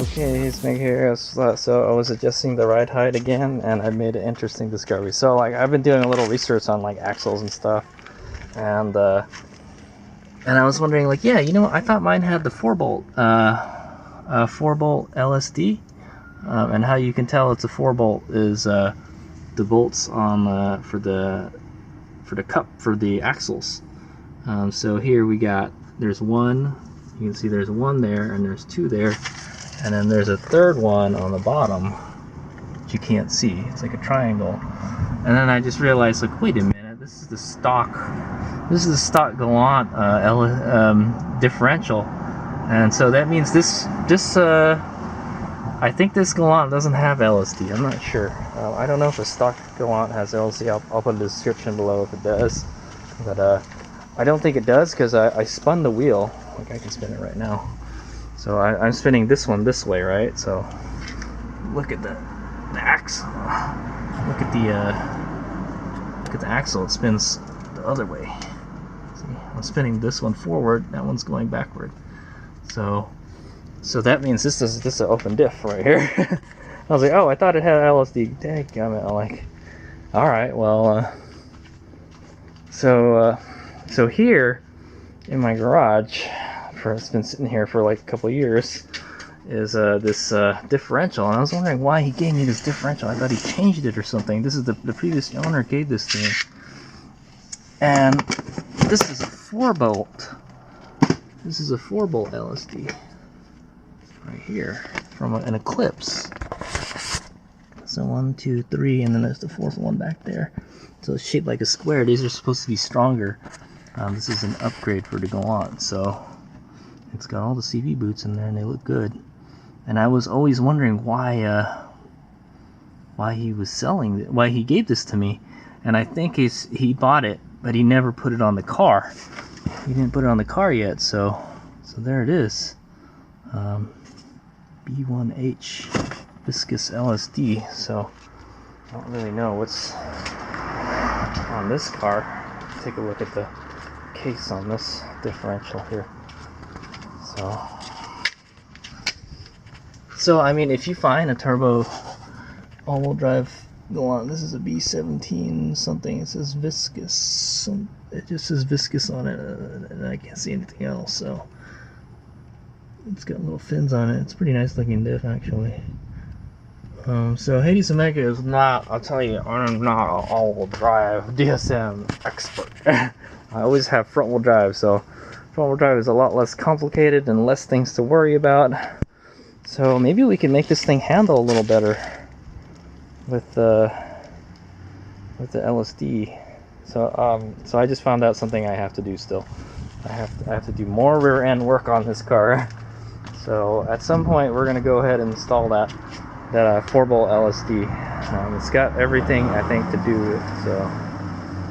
Okay, it's Meg here. So I was adjusting the ride height again, and I made an interesting discovery. So like I've been doing a little research on like axles and stuff, and I was wondering like, yeah, you know, I thought mine had the 4-bolt 4-bolt LSD, and how you can tell it's a 4-bolt is the bolts on for the cup for the axles. So here we got, there's one. You can see there's one there, and there's two there. And then there's a third one on the bottom that you can't see. It's like a triangle. And then I just realized, like, wait a minute, this is the stock Galant differential. And so that means I think this Galant doesn't have LSD. I'm not sure. I don't know if a stock Galant has LSD. I'll put a description below if it does. But I don't think it does, because I spun the wheel. Like, I can spin it right now. So I'm spinning this one this way, right? So look at the axle. Look at the axle. It spins the other way. See, I'm spinning this one forward. That one's going backward. So that means this is an open diff right here. I was like, oh, I thought it had LSD. Dadgummit. I'm like, all right, well, so here in my garage, it's been sitting here for like a couple of years, is this differential, and I was wondering why he gave me this differential. I thought he changed it or something. This is the previous owner gave this to me, and this is a 4-bolt. This is a 4-bolt LSD right here from an Eclipse. So 1, 2, 3, and then there's the fourth one back there. So it's shaped like a square. These are supposed to be stronger. This is an upgrade for the Galant, so it's got all the CV boots in there, and they look good. And I was always wondering why he gave this to me. And I think he bought it, but he never put it on the car. He didn't put it on the car yet, so there it is. B1H viscous LSD. So I don't really know what's on this car. Take a look at the case on this differential here. So I mean, if you find a turbo all-wheel drive Galant, this is a B17 something. It says viscous. It just says viscous on it, and I can't see anything else. So it's got little fins on it. It's a pretty nice looking diff, actually. So Hades Omega is not, I'll tell you, I'm not an all-wheel drive DSM expert. I always have front-wheel drive, so front-wheel drive is a lot less complicated and less things to worry about. So maybe we can make this thing handle a little better with the LSD. So I just found out something I have to do still. I have to do more rear end work on this car. So at some point we're gonna go ahead and install that 4-bolt LSD. It's got everything I think to do it. So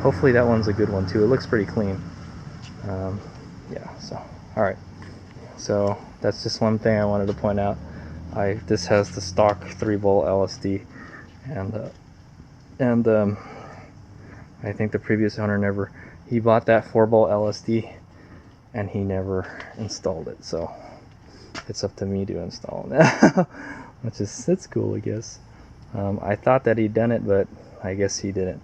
hopefully that one's a good one too. It looks pretty clean. Yeah. So all right. So that's just one thing I wanted to point out. This has the stock 3-bolt LSD, and I think the previous owner he bought that 4-bolt LSD, and he never installed it. So it's up to me to install it now, it's cool, I guess. I thought that he'd done it, but I guess he didn't.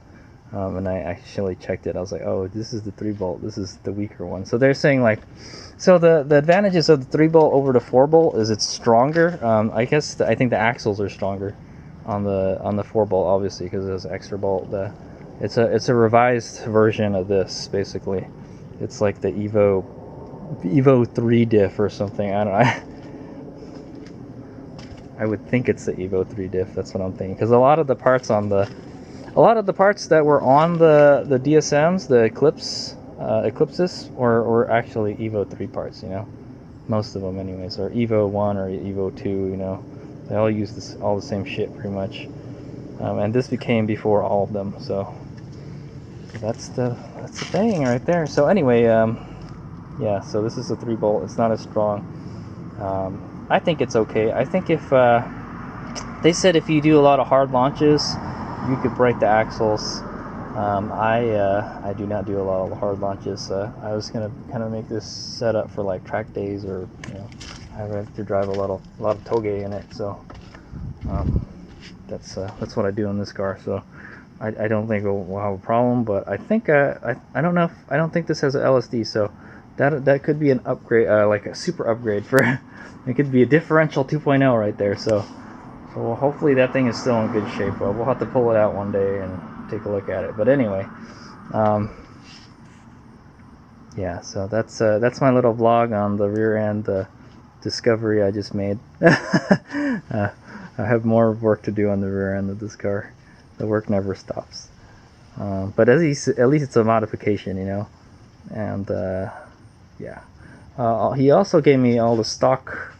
And I actually checked it. I was like, oh, this is the 3-bolt. This is the weaker one. So they're saying like, so the advantages of the 3-bolt over the 4-bolt is it's stronger. I think the axles are stronger on the 4-bolt, obviously, because it has an extra bolt. It's a revised version of this, basically. It's like the Evo 3 diff or something. I don't know. I would think it's the Evo 3 diff. That's what I'm thinking, because a lot of the parts that were on the DSMs, the Eclipses, were actually Evo 3 parts, you know. Most of them anyways, or Evo 1 or Evo 2, you know. They all use all the same shit pretty much. And this became before all of them, so that's the thing right there. So anyway, yeah, so this is a 3-bolt. It's not as strong. I think it's okay. I think if they said if you do a lot of hard launches, you could break the axles. I do not do a lot of hard launches. I was gonna kind of make this setup for like track days, or you know, I have to drive a lot of toge in it, so that's what I do in this car. So I don't think we'll have a problem, but I think I don't know. I don't think this has an LSD, so that could be an upgrade, like a super upgrade for. It could be a differential 2.0 right there. So hopefully that thing is still in good shape. We'll have to pull it out one day and take a look at it. But anyway, yeah. So that's my little vlog on the rear end discovery I just made. I have more work to do on the rear end of this car. The work never stops. But at least it's a modification, you know. And yeah. He also gave me all the stock.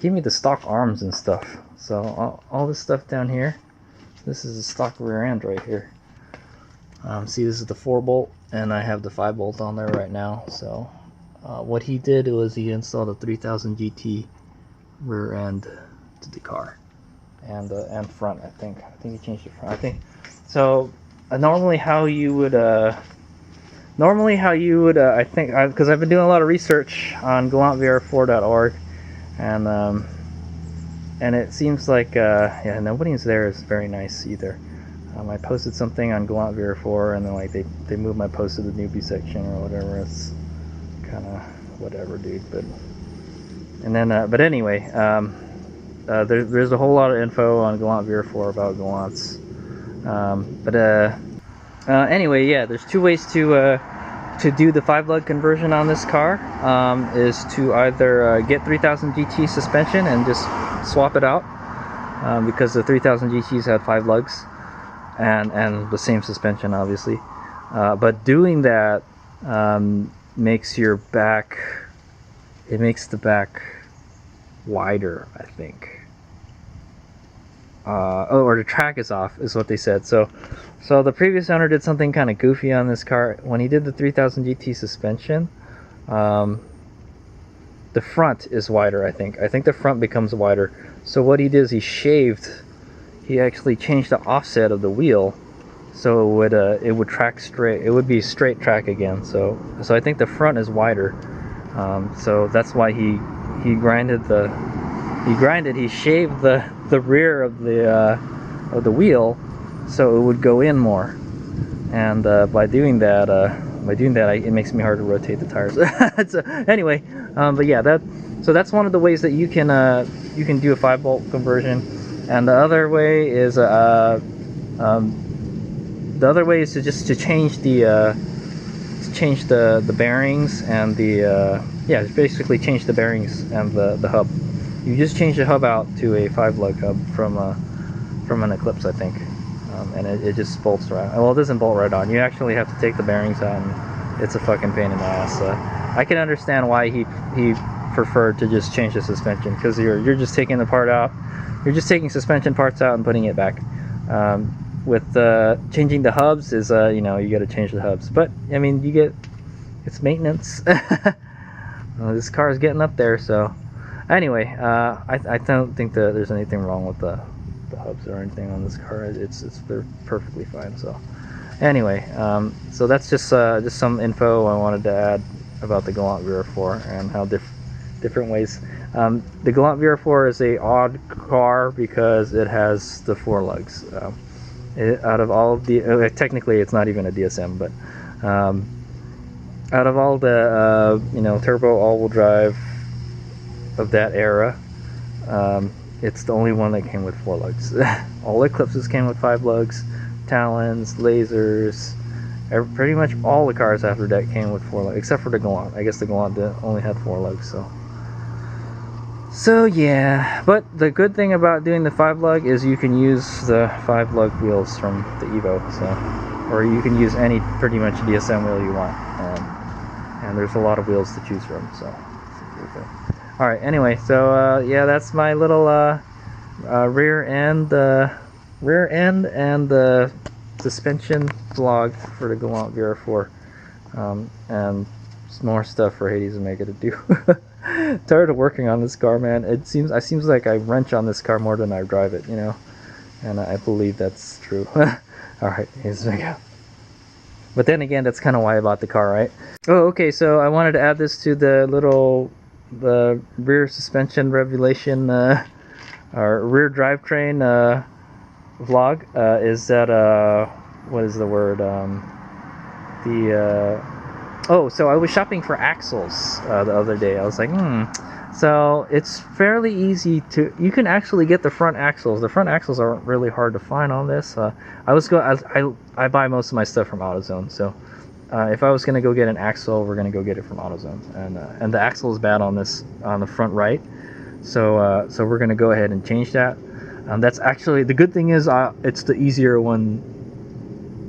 Gave me the stock arms and stuff. So all this stuff down here. This is the stock rear end right here. See, this is the 4-bolt, and I have the 5-bolt on there right now. So what he did was he installed a 3000 GT rear end to the car, and front. I think he changed the front. I think so. Normally how you would I think, because I've been doing a lot of research on GalantVR4.org, and it seems like yeah, nobody's there is very nice either. I posted something on Galant VR4, and then like they moved my post to the newbie section or whatever. It's kind of whatever, dude. But anyway, there's a whole lot of info on Galant VR4 about Galants. Anyway, yeah, there's two ways to do the 5-lug conversion on this car. Is to either get 3000 GT suspension and just swap it out, because the 3000 GTs had 5 lugs and the same suspension, obviously. But doing that makes the back wider, I think. Or the track is off, is what they said. So the previous owner did something kind of goofy on this car. When he did the 3000 GT suspension, the front is wider, I think. I think the front becomes wider. So what he did is he actually changed the offset of the wheel, so it would track straight. It would be straight track again. So I think the front is wider. So that's why he shaved the rear of the wheel, so it would go in more. And by doing that, it makes me hard to rotate the tires. So anyway, but yeah, that's one of the ways that you can do a 5-bolt conversion. And the other way is to change the bearings and basically change the bearings and the hub. You just change the hub out to a 5-lug hub from an Eclipse, I think, and it just bolts right. Well, it doesn't bolt right on. You actually have to take the bearings out, and it's a fucking pain in the ass. I can understand why he preferred to just change the suspension, because you're just taking the part out. You're just taking suspension parts out and putting it back. With changing the hubs is you got to change the hubs. But I mean, it's maintenance. This car is getting up there, so. Anyway, I don't think that there's anything wrong with the hubs or anything on this car. They're perfectly fine. So, anyway, so that's just some info I wanted to add about the Galant VR4 and how different ways. The Galant VR4 is a odd car because it has the 4 lugs. Out of all of the technically it's not even a DSM, but out of all the turbo all-wheel drive of that era, it's the only one that came with 4 lugs. All Eclipses came with 5 lugs, Talons, Lasers, pretty much all the cars after that came with 4 lugs, except for the Galant. I guess the Galant only had 4 lugs, so yeah. But the good thing about doing the 5-lug is you can use the 5-lug wheels from the Evo, or you can use any pretty much DSM wheel you want, and there's a lot of wheels to choose from, so alright, anyway, so yeah, that's my little rear end and suspension vlog for the Galant VR4, and some more stuff for Hades and Mega to do. Tired of working on this car, man. It seems like I wrench on this car more than I drive it, and I believe that's true. Alright, here's Mega. But then again, that's kind of why I bought the car, right? Oh, okay, so I wanted to add this to the little the rear suspension revelation or rear drivetrain vlog is that what is the word? Oh, so I was shopping for axles the other day. I was like, So it's fairly easy to. You can actually get the front axles. The front axles aren't really hard to find on this. I buy most of my stuff from AutoZone, so if I was gonna go get an axle, we're gonna go get it from AutoZone. And the axle is bad on this on the front right, so we're gonna go ahead and change that. That's actually the good thing is it's the easier one.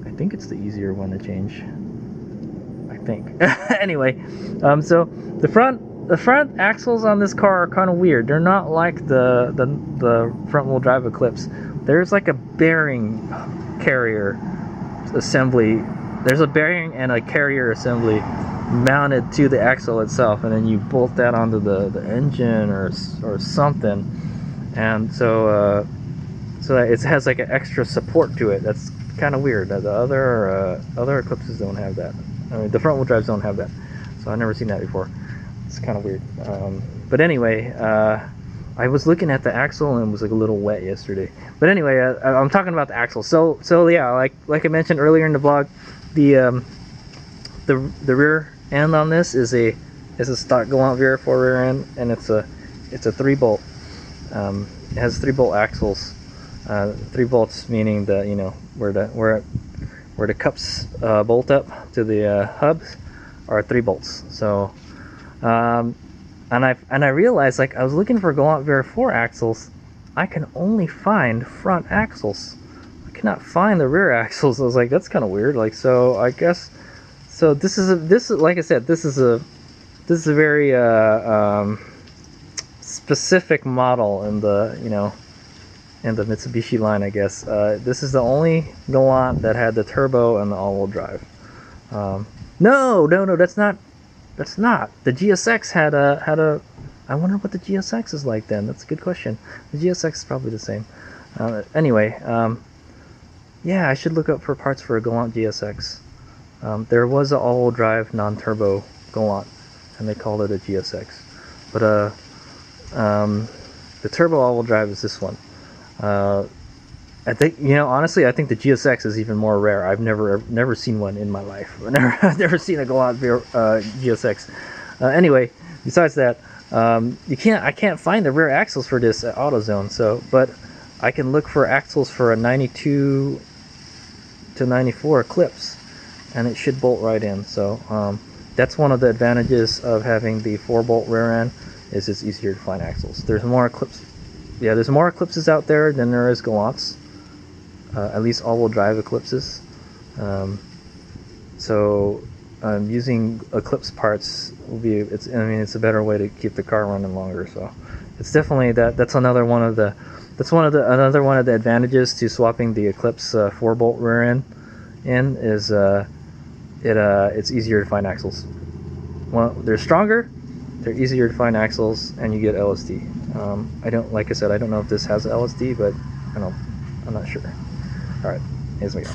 I think it's the easier one to change. I think. Anyway, so the front axles on this car are kind of weird. They're not like the front wheel drive Eclipse. There's like a bearing carrier assembly. There's a bearing and a carrier assembly mounted to the axle itself, and then you bolt that onto the engine or something, and so it has like an extra support to it. That's kind of weird. The other Eclipses don't have that. I mean, the front wheel drives don't have that, so I've never seen that before. It's kind of weird. But anyway, I was looking at the axle and it was like a little wet yesterday. But anyway, I'm talking about the axle. So yeah, like I mentioned earlier in the vlog, the rear end on this is a stock Galant VR4 rear end, and it's a 3-bolt. It has 3-bolt axles. 3 bolts meaning that, you know, where the cups bolt up to the hubs are 3 bolts. So and I realized, like, I was looking for Galant VR4 axles. I can only find front axles. I cannot find the rear axles. I was like, that's kind of weird. Like, so I guess, so this is like I said, this is a very specific model in the, you know, in the Mitsubishi line, I guess. This is the only Galant that had the turbo and the all-wheel drive. No, that's not. That's not. The GSX had a. I wonder what the GSX is like then. That's a good question. The GSX is probably the same. Anyway, yeah, I should look up for parts for a Galant GSX. There was an all-wheel drive non-turbo Galant, and they called it a GSX. But the turbo all-wheel drive is this one. I think, you know, honestly, I think the GSX is even more rare. I've never seen one in my life. I've never seen a Galant GSX. Anyway, besides that, I can't find the rear axles for this at AutoZone. So, but I can look for axles for a 92 to 94 Eclipse, and it should bolt right in. So that's one of the advantages of having the 4-bolt rear end, is it's easier to find axles. There's more Eclipse. Yeah, there's more Eclipses out there than there is Galants. At least all-wheel drive Eclipses. So using Eclipse parts will be, I mean, it's a better way to keep the car running longer. So it's definitely that's another one of the advantages to swapping the Eclipse 4-bolt rear end in, is it's easier to find axles. Well, they're stronger, they're easier to find axles, and you get LSD. Like I said, I don't know if this has LSD, but I'm not sure. All right, here's we go.